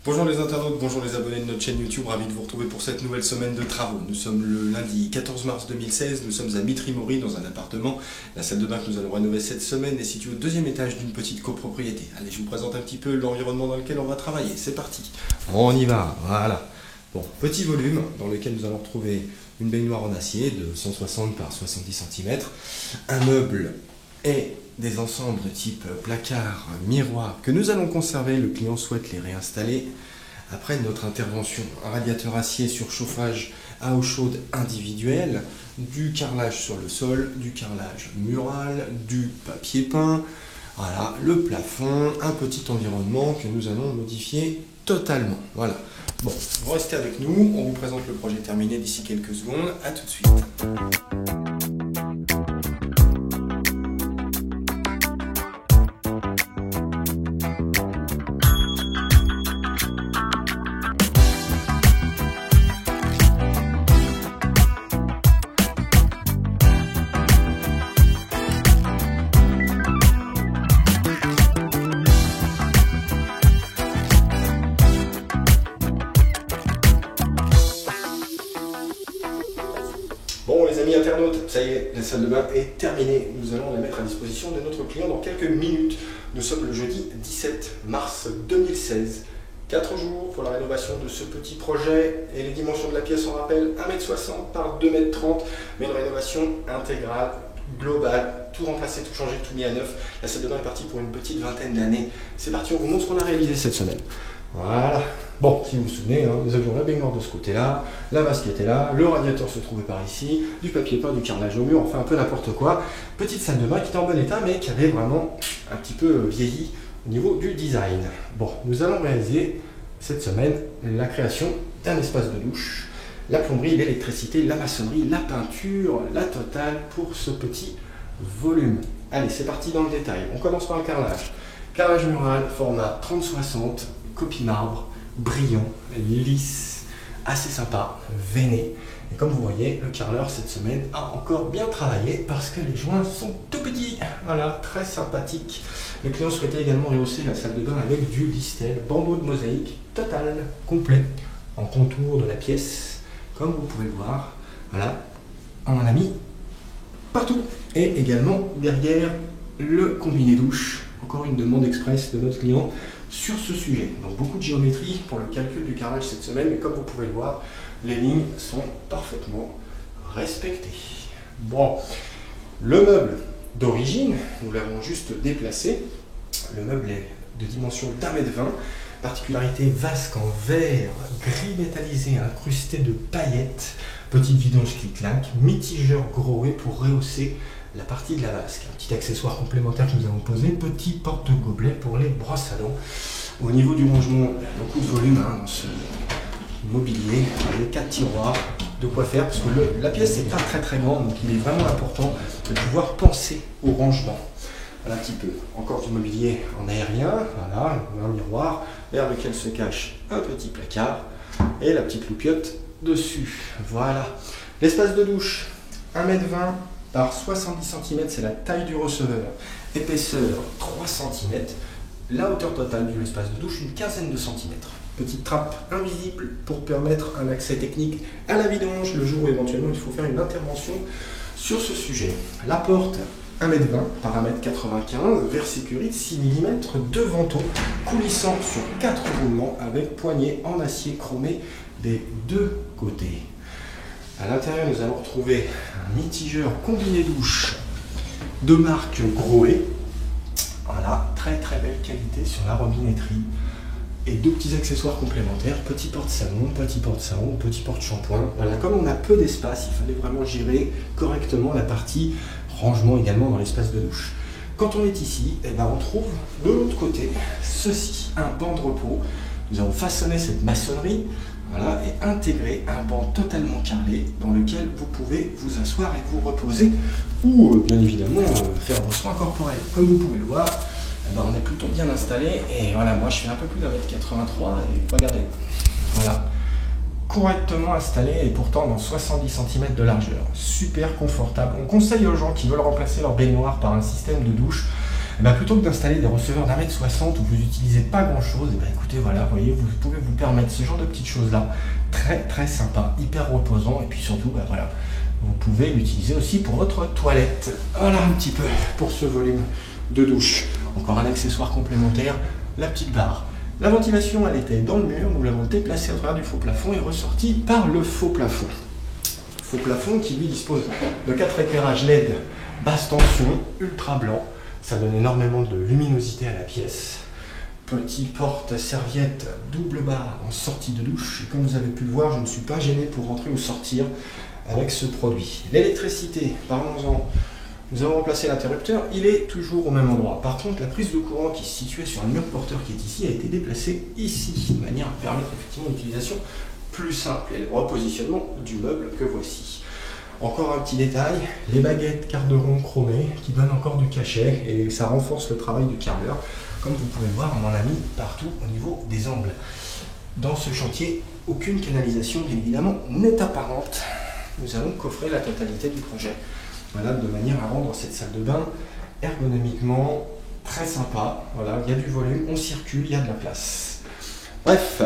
Bonjour les internautes, bonjour les abonnés de notre chaîne YouTube, ravi de vous retrouver pour cette nouvelle semaine de travaux. Nous sommes le lundi 14 mars 2016, nous sommes à Mitry-Mory dans un appartement. La salle de bain que nous allons rénover cette semaine est située au deuxième étage d'une petite copropriété. Allez, je vous présente un petit peu l'environnement dans lequel on va travailler, c'est parti. On y va, voilà. Bon, petit volume dans lequel nous allons retrouver une baignoire en acier de 160 par 70 cm, un meuble et des ensembles de type placard, miroir que nous allons conserver. Le client souhaite les réinstaller après notre intervention. Un radiateur acier sur chauffage à eau chaude individuel, du carrelage sur le sol, du carrelage mural, du papier peint, voilà, le plafond, un petit environnement que nous allons modifier totalement. Voilà. Bon, vous restez avec nous, on vous présente le projet terminé d'ici quelques secondes. À tout de suite. Bon les amis internautes, ça y est, la salle de bain est terminée. Nous allons la mettre à disposition de notre client dans quelques minutes. Nous sommes le jeudi 17 mars 2016. 4 jours pour la rénovation de ce petit projet. Et les dimensions de la pièce, on rappelle, 1m60 par 2m30. Mais une rénovation intégrale, globale, tout remplacé, tout changé, tout mis à neuf. La salle de bain est partie pour une petite vingtaine d'années. C'est parti, on vous montre ce qu'on a réalisé cette semaine. Voilà. Bon, si vous vous souvenez, hein, nous avions la baignoire de ce côté-là, la vasque était là, le radiateur se trouvait par ici, du papier peint, du carrelage au mur, enfin un peu n'importe quoi. Petite salle de bain qui était en bon état, mais qui avait vraiment un petit peu vieilli au niveau du design. Bon, nous allons réaliser cette semaine la création d'un espace de douche, la plomberie, l'électricité, la maçonnerie, la peinture, la totale pour ce petit volume. Allez, c'est parti dans le détail. On commence par le carrelage. Carrelage mural, format 30-60, copie marbre, brillant, lisse, assez sympa, veiné. Et comme vous voyez, le carreleur cette semaine a encore bien travaillé parce que les joints sont tout petits. Voilà, très sympathique. Le client souhaitait également rehausser la salle de bain avec du listel, bandeau de mosaïque total, complet, en contour de la pièce. Comme vous pouvez le voir, voilà, on en a mis partout. Et également derrière le combiné douche. Encore une demande express de notre client sur ce sujet. Donc beaucoup de géométrie pour le calcul du carrelage cette semaine, mais comme vous pouvez le voir, les lignes sont parfaitement respectées. Bon, le meuble d'origine, nous l'avons juste déplacé. Le meuble est de dimension d'1m20, particularité vasque en verre, gris métallisé incrusté de paillettes, petite vidange qui claque, mitigeur growé pour rehausser la partie de la vasque. Un petit accessoire complémentaire que nous avons posé, petit porte-gobelet pour les brosses à dents. Au niveau du rangement, il y a beaucoup de volume dans ce mobilier, les 4 tiroirs, de quoi faire, parce que la pièce n'est pas très grande, donc il est vraiment important de pouvoir penser au rangement. Voilà un petit peu, encore du mobilier en aérien, voilà, un miroir, vers lequel se cache un petit placard, et la petite loupiote dessus. Voilà. L'espace de douche, 1m20 par 70 cm, c'est la taille du receveur, épaisseur 3 cm, la hauteur totale de l'espace de douche, une quinzaine de centimètres. Petite trappe invisible pour permettre un accès technique à la vidange le jour où éventuellement il faut faire une intervention sur ce sujet. La porte 1m20 par 1m95, verre sécurité 6 mm, deux vantaux coulissant sur 4 roulements avec poignée en acier chromé des deux côtés. À l'intérieur, nous allons retrouver un mitigeur combiné douche de marque Grohe. Voilà, très belle qualité sur la robinetterie. Et deux petits accessoires complémentaires, petit porte-savon, petit porte-shampoing. Voilà, comme on a peu d'espace, il fallait vraiment gérer correctement la partie rangement également dans l'espace de douche. Quand on est ici, on trouve de l'autre côté ceci, un banc de repos. Nous avons façonné cette maçonnerie. Voilà, et intégrer un banc totalement carrelé dans lequel vous pouvez vous asseoir et vous reposer ou bien évidemment faire vos soins corporels. Comme vous pouvez le voir, on est plutôt bien installé et voilà, moi je fais un peu plus d'1m83 et regardez, voilà, correctement installé et pourtant dans 70 cm de largeur. Super confortable. On conseille aux gens qui veulent remplacer leur baignoire par un système de douche Et bien, plutôt que d'installer des receveurs d'1,60 m où vous n'utilisez pas grand-chose, et bien écoutez, voilà, vous voyez, vous pouvez vous permettre ce genre de petites choses-là, très très sympa, hyper reposant, et puis surtout, ben voilà, vous pouvez l'utiliser aussi pour votre toilette. Voilà un petit peu pour ce volume de douche. Encore un accessoire complémentaire, la petite barre. La ventilation, elle était dans le mur, nous l'avons déplacée à travers du faux plafond et ressortie par le faux plafond. Faux plafond qui lui dispose de 4 éclairages LED basse tension, ultra blanc. Ça donne énormément de luminosité à la pièce. Petit porte-serviette double barre en sortie de douche. Et comme vous avez pu le voir, je ne suis pas gêné pour rentrer ou sortir avec ce produit. L'électricité, parlons-en. Nous avons remplacé l'interrupteur, il est toujours au même endroit. Par contre, la prise de courant qui se situait sur un mur porteur qui est ici a été déplacée ici, de manière à permettre effectivement une utilisation plus simple et le repositionnement du meuble que voici. Encore un petit détail, les baguettes carderon chromées qui donnent encore du cachet et ça renforce le travail du carreleur. Comme vous pouvez le voir, on en a mis partout au niveau des angles. Dans ce chantier, aucune canalisation bien évidemment n'est apparente. Nous allons coffrer la totalité du projet. Voilà, de manière à rendre cette salle de bain ergonomiquement très sympa. Voilà, il y a du volume, on circule, il y a de la place. Bref,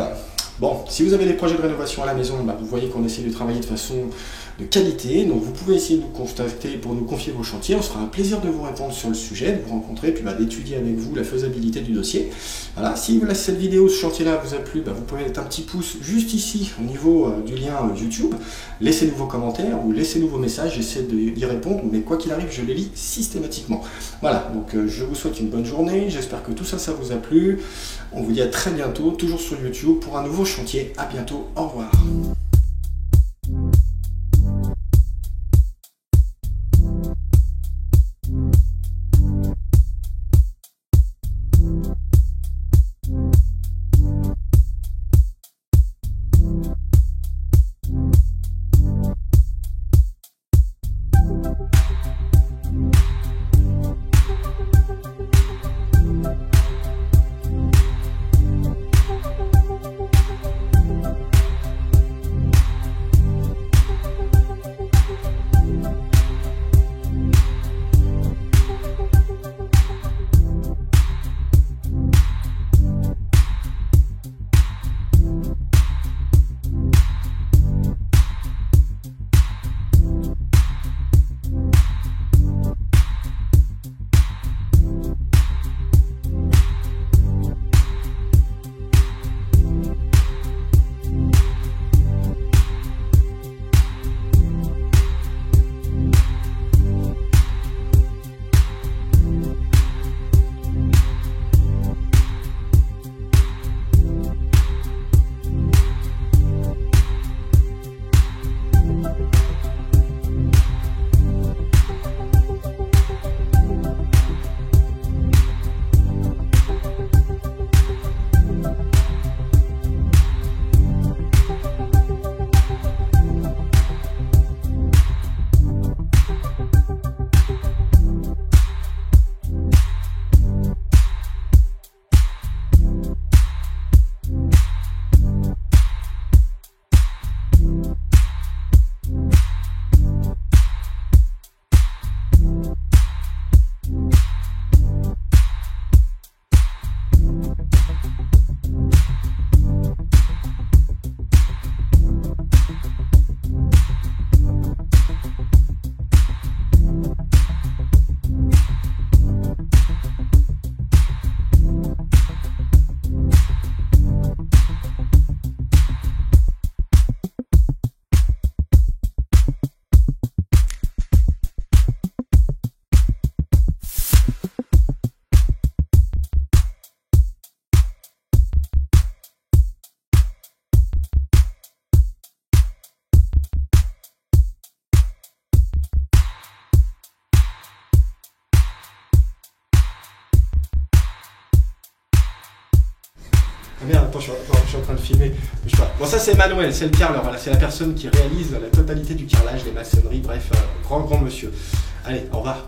bon, si vous avez des projets de rénovation à la maison, vous voyez qu'on essaie de travailler de façon de qualité. Donc vous pouvez essayer de nous contacter pour nous confier vos chantiers. On se fera un plaisir de vous répondre sur le sujet, de vous rencontrer, puis d'étudier avec vous la faisabilité du dossier. Voilà, si cette vidéo, ce chantier-là vous a plu, vous pouvez mettre un petit pouce juste ici au niveau du lien YouTube. Laissez-nous vos commentaires ou laissez-nous vos messages, j'essaie d'y répondre, mais quoi qu'il arrive, je les lis systématiquement. Voilà, donc je vous souhaite une bonne journée, j'espère que tout ça, ça vous a plu. On vous dit à très bientôt, toujours sur YouTube, pour un nouveau chantier. À bientôt, au revoir. Ah merde, attends, je suis en train de filmer. Bon, ça c'est Manuel, c'est le carreleur, voilà, c'est la personne qui réalise la totalité du carrelage, des maçonneries, bref, grand monsieur. Allez, au revoir.